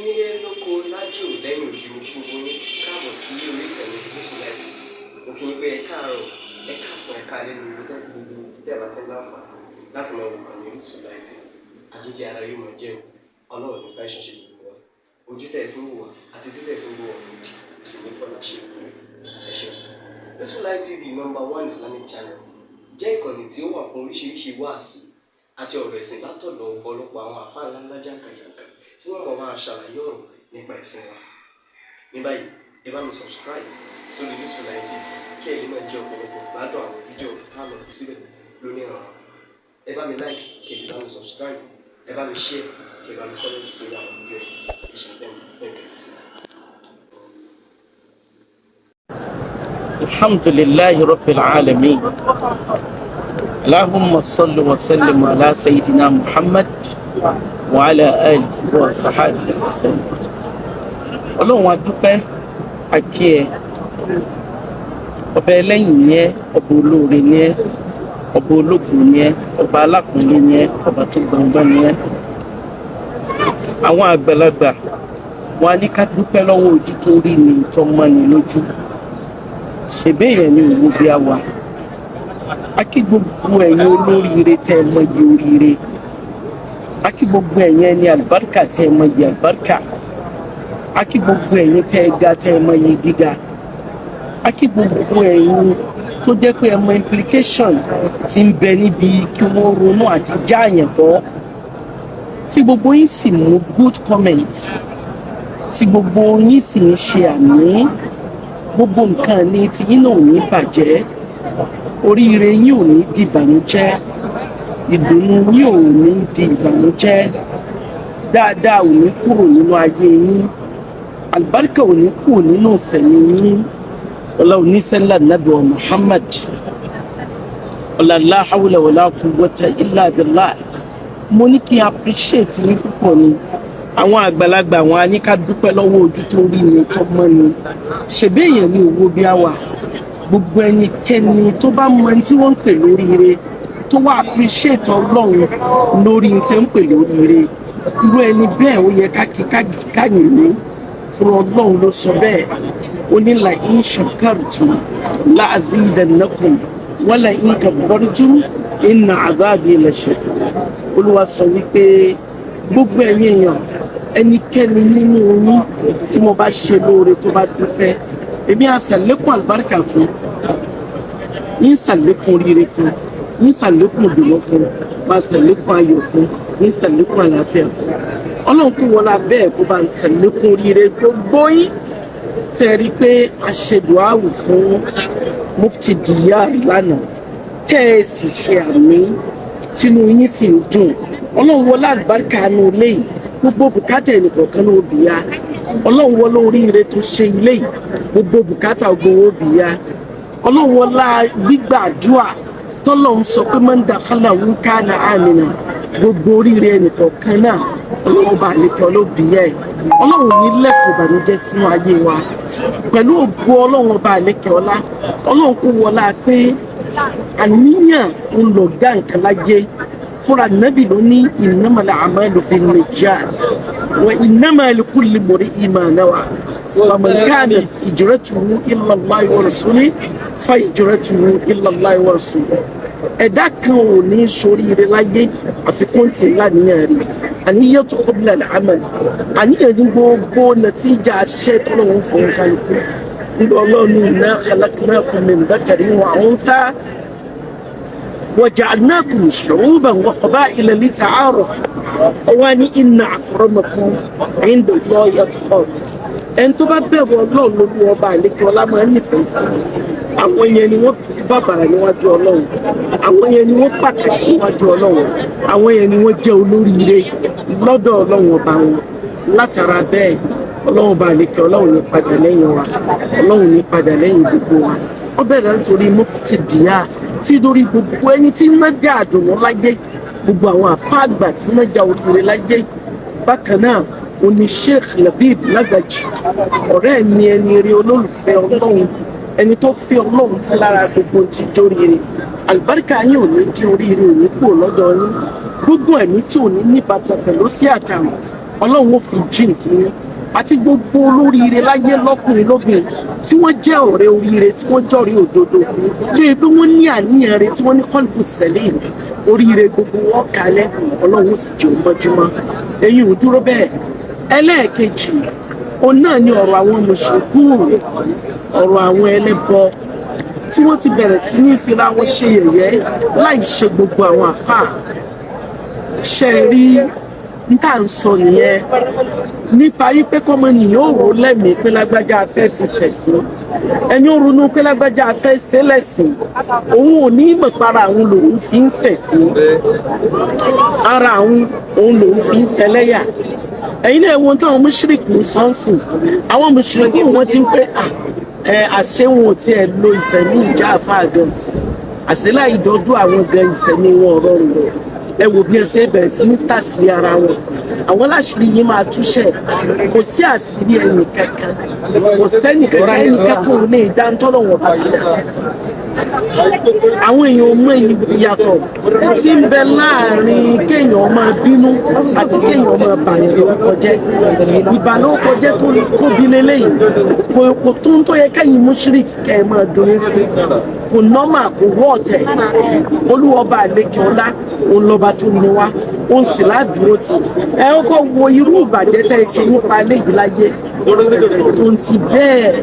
nílé lóko lájò lẹ́yìn òdi gbogbo ní káàbọ̀ sí orí ìkànnì Lásán. Mo kí yín pé ẹ káàárọ̀, ẹ káàsán, ẹ káalẹ́ ní ibi gbogbo tẹ́ bá tẹ́ láǹfààní láti máa wo ìkànnì Lásán. Àjíjẹ ara yóò máa jẹun, Ọlọ́run ní fẹ́ ṣẹ̀ṣẹ̀ gbogbo wa. Ojú tẹ̀ fún wa àti títẹ̀ fún wa kò sì ní fọ́nà ṣe ẹ ṣeun. Lásán TV #1 Islamic channel jẹ́ ìkànnì tí ó wà fún oríṣiríṣi wáàsí àti ọ̀rọ̀ ẹ̀sìn látọ̀dọ̀ ọ̀pọ̀lọpọ̀ àwọn àfáà ńláńlá jàǹkàjàǹkà tí wọ́n mọ̀ máa ṣàlàyé ọ̀rọ̀ nípa ẹ̀sìn wa. Ní báyìí, ẹ bá mi subscribe sórí Lásán TV kí ẹ lè máa jẹ ọ̀pọ̀lọpọ̀ gbádùn àwọn fídíò táwọn fi síbẹ̀ lónìí ọ̀rọ̀. Ẹ bá mi like kí ẹ sì bá mi subscribe, ẹ bá mi share kí ẹ bá mi comment sórí àwọn fídíò yìí. Ìṣẹ̀lẹ̀ bẹ́ẹ̀ ti sí. Alhamdulillahi Rabbil Alamin. Allahumma salli wa sallim ala Sayyidina Muhammad wa ala alihi wa sahbihi wa sallam. Ọlọ́run a dúpẹ́ àkí ẹ, ọba ẹlẹ́yìn ni ẹ́, ọba olóore ni ẹ́, ọba ológun ni ẹ́, ọba alákùnrin ni ẹ́, ọba tó gbọ̀ngbọ̀n ni ẹ́. Àwọn àgbàlagbà wọn a ní ká dúpẹ́ lọ́wọ́ ojú tó rí ni tó mọ́ ni lójú. Ṣèbé yẹn ni òwò bí a wà. A kí gbogbo ẹ̀yin olóríire tẹ́ ẹ mọyì oríire. A kí gbogbo ẹ̀yin ẹni àlùbáríkà tẹ́ ẹ mọyì àlùbáríkà. A kí gbogbo ẹ̀yin tẹ́ ẹ ga tẹ́ ẹ mọyì gíga. A kí gbogbo ẹ̀yin tó jẹ́ pé ẹ mọ implication tí ń bẹ níbi kí wọ́n ronú àti já àyàn bọ́. Tí gbogbo yín sì mú good comment. Tí gbogbo yín sì ń ṣe àmì. Gbogbo nǹkan ní ti yín náà ò ní bàjẹ́. Oríire yín ò ní di ìbànújẹ́. Ìdùnnú yín ò ní di ìbànújẹ́. Dáadáa ò ní kúrò nínú ayé yín. Àlùbáríkà ò ní kúrò nínú ìsẹ̀mí yín. Ọlá oníṣẹ́lá Nábì wa Muhammad. Ọlá la hawla wala quwwata illa billah. Mo ní kí n appreciate yín púpọ̀ ni. Àwọn àgbàlagbà wọn a ní ká dúpẹ́ lọ́wọ́ ojú tó rí ni tó mọ́ ni. Ṣèbí èèyàn ní owó bí a wà. Gbogbo ẹnikẹ́ni tó bá mọ tí wọ́n ń pè lóríire tó wá appreciate Ọlọ́run lórí tí ń pè lóríire. Irú ẹni bẹ́ẹ̀ ó yẹ ká yìn fún Ọlọ́run ló sọ bẹ́ẹ̀. Ó ní la in shakartum la azidannakum wa la in kafartum inna adhabi lashadid. Olúwa sọ wípé gbogbo ẹ̀yin èèyàn ẹnikẹ́ni nínú yín tí mo bá ṣe lóore tó bá dúpẹ́ èmi á ṣàlékún àlùbáríkà fún yín, ṣàlékún oríire fún yín, ṣàlékún ìdùnnú fún bá ṣàlékún ayọ̀ fún yín, ṣàlékún àlàáfíà fún Ọlọ́run kó wọlá bẹ́ẹ̀ kó bá ṣàlékún oríire gbogbo yín. Tẹ́ rí pé a ṣe dùáwù fún Mufti Diyar lánàá tẹ́ ẹ sì ṣe àmì tínú yín sì ń dùn. Ọlọ́run wọlá àlùbáríkà nù léyìí gbogbo bùkátà ẹnìkọ̀ọ̀kan ló bì ya. Ọlọ́run wọlá oríire tó ṣe ilé yìí gbogbo bùkátà gbowó bì ya. Ọlọ́run wọlá gbígbàdúà tọ́lọ́run sọ pé man dakhalahu kana amina gbogbo oríire ẹnìkọ̀ọ̀kan náà Ọlọ́run bá àlejò ló bì ya ẹ̀. Ọlọ́run ní lẹ́kọ̀ọ́ ìbànújẹ́ sínú ayé wa pẹ̀lú ògo Ọlọ́run bá àlejò ọlá. Ọlọ́run kó wọlá pé àníyàn ń lọ dá nǹkan láyé. Fúnra Nábì ló ní innamal a'malu binniyat wa innama likulli imri'in ma nawa. Faman kanat hijratuhu ila Allahi wa rasulihi fa hijratuhu ila Allahi wa rasulihi. Ẹ̀dá kan ò ní ṣoríire láyé àfikún tí láníyàn rí. Àníyàn tó qabla al-amal. Àníyàn ní gbogbo nàtíjà ṣẹ́ tó lọ́wọ́ fún kálukú. Nígbà Ọlọ́run inna khalaqnakum min dhakarin wa untha وجعلناكم شعوبا وقبائل لتعارفوا واني ان اكرمكم عند الله اتقاكم. ẹni tó bá bẹ̀rù Ọlọ́run lórí ọba àlejò ọlá máa ń nífẹ̀ẹ́ sí àwọn yẹn ni wọ́n bàbàrà níwájú Ọlọ́run, àwọn yẹn ni wọ́n pàtàkì níwájú Ọlọ́run, àwọn yẹn ni wọ́n jẹ́ olóríire lọ́dọ̀ Ọlọ́run ọba wọn. Látara bẹ́ẹ̀ Ọlọ́run ọba àlejò Ọlọ́run ní padà lẹ́yìn wa, Ọlọ́run ní padà lẹ́yìn gbogbo wa. Ó bẹ̀rẹ̀ nítorí Mufti Diyar tí lórí gbogbo ẹni tí ń nájà àdùnnú láyé, gbogbo àwọn àfáàgbà tí ń nájà oríire láyé. Bákan náà ó ní Sheikh Labib Lágbàjì, ọ̀rẹ́ mi ẹni eré olólùfẹ́ Ọlọ́run, ẹni tó fi Ọlọ́run tán lára gbogbo ti jóríire. Àlùbáríkà yín ò ní dín oríire ò ní kúrò lọ́dọ̀ yín. Gbogbo ẹ̀mí tí ò ní níbàtàn pẹ̀lú sí àtàwọn ọlọ́run ó fi jíǹkì yín àti gbogbo olóríire láyé lọ́kùnrin lóbìnrin tí wọ́n jẹ́ ọ̀rẹ́ oríire tí wọ́n jọ̀rẹ́ òdodo tó yẹ pé wọ́n ní àníyàn rẹ̀ tí wọ́n ní kọ́lùkù sẹ́lẹ̀m oríire gbogbo wọn kalẹ̀ ọlọ́run sì jẹ́ òmọ́júmọ́ ẹ̀yin ò dúró bẹ́ẹ̀. ẹlẹ́ẹ̀kejì òun náà ni ọ̀rọ̀ àwọn mùsùlùkùn ọ̀rọ̀ àwọn ẹlẹ́bọ tí wọ́n ti bẹ̀rẹ̀ sí ní ìfira wọn ṣe yẹ̀yẹ́ láì ṣe gbogbo àwọn àfáà ṣe rí n tá à ń sọ nìyẹn nípa wípé kọ́mọnìyàn ò rò lẹ́mìí pé lágbájá afẹ́ fi ṣẹ̀sìn ẹni ó ronú pé lágbájá afẹ́ ṣe lẹ́sìn òun ò ní ìmọ̀ para àwọn lòun fi ń ṣẹ̀sìn ara àwọn òun lòun fi ń ṣẹlẹ́yà ẹ̀yin náà wo táwọn mùṣírìkì sọ́ọ̀sìn àwọn mùṣírìkì wọ́n ti ń pé àṣẹ wọn ò tiẹ̀ lo ìsẹ̀mí ìjà àfáà gan àṣẹlá ìdọ́dún àwọn gan ìsẹ̀mí wọn rọrùn rọ ẹ wò bí ẹ ṣe bẹ̀rẹ̀ sí ní tàṣírí ara wọn àwọn láṣìírí yìí máa túṣẹ̀ kò sí àṣírí ẹnì kankan kò sẹ́nì kankan ẹnì kankan ò lè dá ń tọ́lọ̀ wọn bá fi dà àwọn èèyàn mọ ìyàtọ̀ tí ń bẹ láàrin kéèyàn máa bínú àti kéèyàn máa bàyàn lórúkọ jẹ́ ìbàlórúkọ jẹ́ tó tóbi lélẹ́yìn kò tó ń tó yẹ kẹ́yìn mùṣírìkì kẹ́ ẹ máa dùn sí kò nọ́mà kò wọ́ ọ̀tẹ̀ olúwọba àlekè ọlá òun lọ́ba tó ní wá òun sì ládùúró tì ẹ kọ́kọ́ wo irú ìbàjẹ́ tẹ́ ẹ ṣe nípa eléyìí láyé tó ń ti bẹ́ẹ̀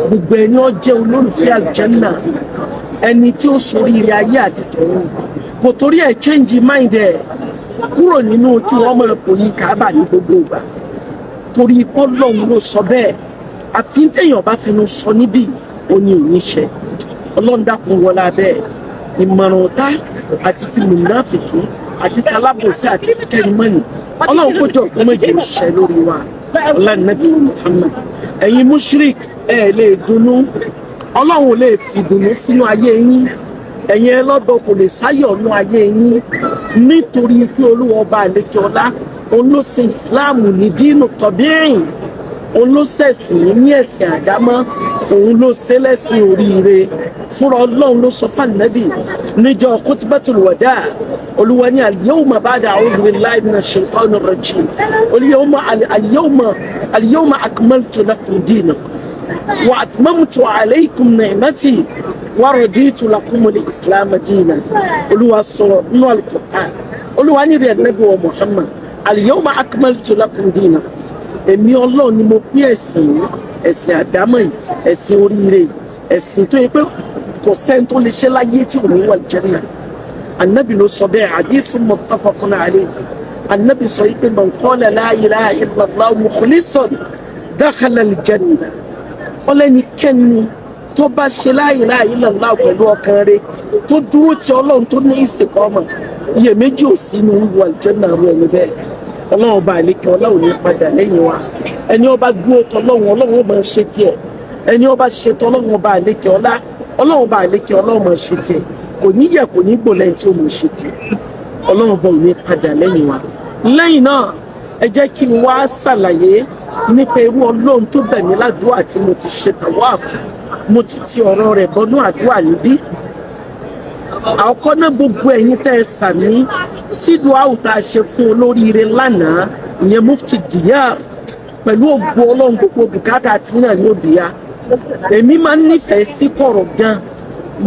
gbogbo ẹni ó jẹ́ olólùfẹ́ àlùjánnà ẹni tí ó ṣoríire ayé àti tọ̀run kò torí ẹ̀ change mind ẹ̀ kúrò nínú kí wọ́n máa pòyì Káàbà ní gbogbo ìgbà torí Ọlọ́run ló sọ bẹ́ẹ̀ àfi téèyàn bá fẹnu sọ níbí ó ní oníṣẹ́ Ọlọ́run dákun wọlá bẹ́ẹ̀ ìmọ̀ràn ọ̀tá àti ti mùnáfìkì àti talábòsí àti ti kẹ́rìmọ́nì Ọlọ́run kó jọ kó méje òṣìṣẹ́ lórí wa ọlọ́nàbí Muhammad ẹ̀yin mushrik ẹ̀ lè dunnú Ọlọ́run lè fi dùnnú sínú ayé yín ẹ̀yin ẹlọ́dọ̀ kò lè sáyọ̀ nú ayé yín nítorí pé Olúwa ọba àlekè ọlá òun ló ṣe ìsìláàmù ní dínú tọ̀bíìn òun ló ṣẹ̀sìn ní ẹ̀sìn àdámọ́ òun ló ṣe lẹ́sìn oríire fúnra Ọlọ́run ló sọ fànàbì níjọ́ kútúbátùl wàdà Olúwa ní al-yawma ba'da a'udhu billahi minash shaitanir rajim al-yawma akmaltu lakum dinakum wa atmamtu alaykum ni'mati wa raditu lakum al-islam dinan Olúwa sọ nínú al-Qur'an Olúwa ní rẹ̀ Nábì wa Muhammad al-yawma akmaltu lakum dinakum èmi Ọlọ́run ni mo pín ẹ̀sìn àdámọ́ yìí ẹ̀sìn oríire ẹ̀sìn tó yẹ pé kò sẹ́ni tó lè ṣe láyé tí ò ní wà Janna Ànábì ló sọ bẹ́ẹ̀ hadithun muttafaqun alayhi Ànábì sọ yìí pé man qala la ilaha illallah mukhlisan dakhala al-janna ọlẹ́nikẹ́ni tó bá ṣe la ilaha illallah pẹ̀lú ọkàn rẹ̀ tó dúró ti Ọlọ́run tó ní istiqama iyèméjì ò sí inú wà Janna rẹ̀ ẹni bẹ́ẹ̀ Ọlọ́run bá àlékè Ọlọ́run ní padà lẹ́yìn wa ẹni ó bá dúró tọlọ́run Ọlọ́run ó máa ṣe tiẹ̀ ẹni ó bá ṣe tọlọ́run bá àlékè ọlá Ọlọ́run bá àlékè Ọlọ́run máa ṣe tiẹ̀ kò ní yẹ kò ní gbò lẹ́yìn tí ó máa ṣe tiẹ̀ Ọlọ́run bá òní padà lẹ́yìn wa lẹ́yìn náà ẹ jẹ́ kí n wá ṣàlàyé nípa irú Ọlọ́run tó bẹ̀ mí ládùúrà tí mo ti ṣe tàwáàfù mo ti ti ọ̀rọ̀ rẹ̀ bọ́nú àdúrà níbí àkọ́kọ́ náà gbogbo ẹ̀yin tẹ́ ẹ sàmí sídùú àwùtá ṣe fún olóríire lánàá ìyẹn mufti Diyar pẹ̀lú ògbó Ọlọ́run gbogbo bùkátà àti náà ní òbíya èmi máa ń nífẹ̀ẹ́ sí kọ̀rọ̀ gan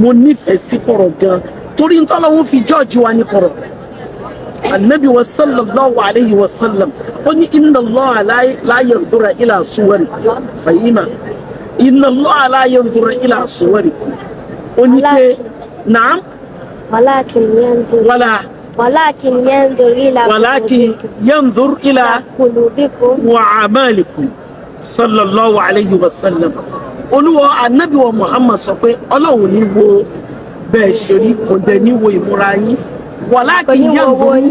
mo nífẹ̀ẹ́ sí kọ̀rọ̀ gan torí ń tọ́lọ́run fi jọ́ọ̀jì wa ní kọ̀rọ̀ Annabi wa sallallahu alayhi wa sallam ó ní inna Allaha la yanzuru ila suwarikum fahima inna Allaha la yanzuru ila suwarikum ó ní pé naam ولكن ينظر إلى قلوبكم وأعمالكم صلى الله عليه وسلم Olúwa Ànábì wa Muhammad sọ pé Ọlọ́run ní wo bẹ́ẹ̀ ṣe rí kò dẹ̀ ní wo ìmúra yín ولكن ينظر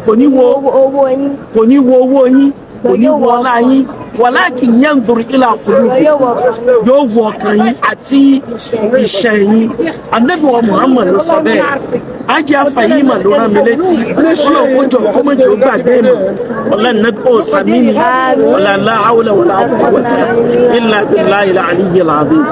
kò ní wo owó yín kò ní wo ọlá yín ولكن ينظر إلى قلوبكم yóò wo ọkàn yín àti iṣẹ́ yín Ànábì wa Muhammad ló sọ bẹ́ẹ̀ ajé afahima ló rán mi létí Ọlọ́run kó jọ kó mọ̀jọ gbàgbé mọ̀ Ànábì ó sàmì ni la hawla wala quwwata illa billahi al-aliyyil azim.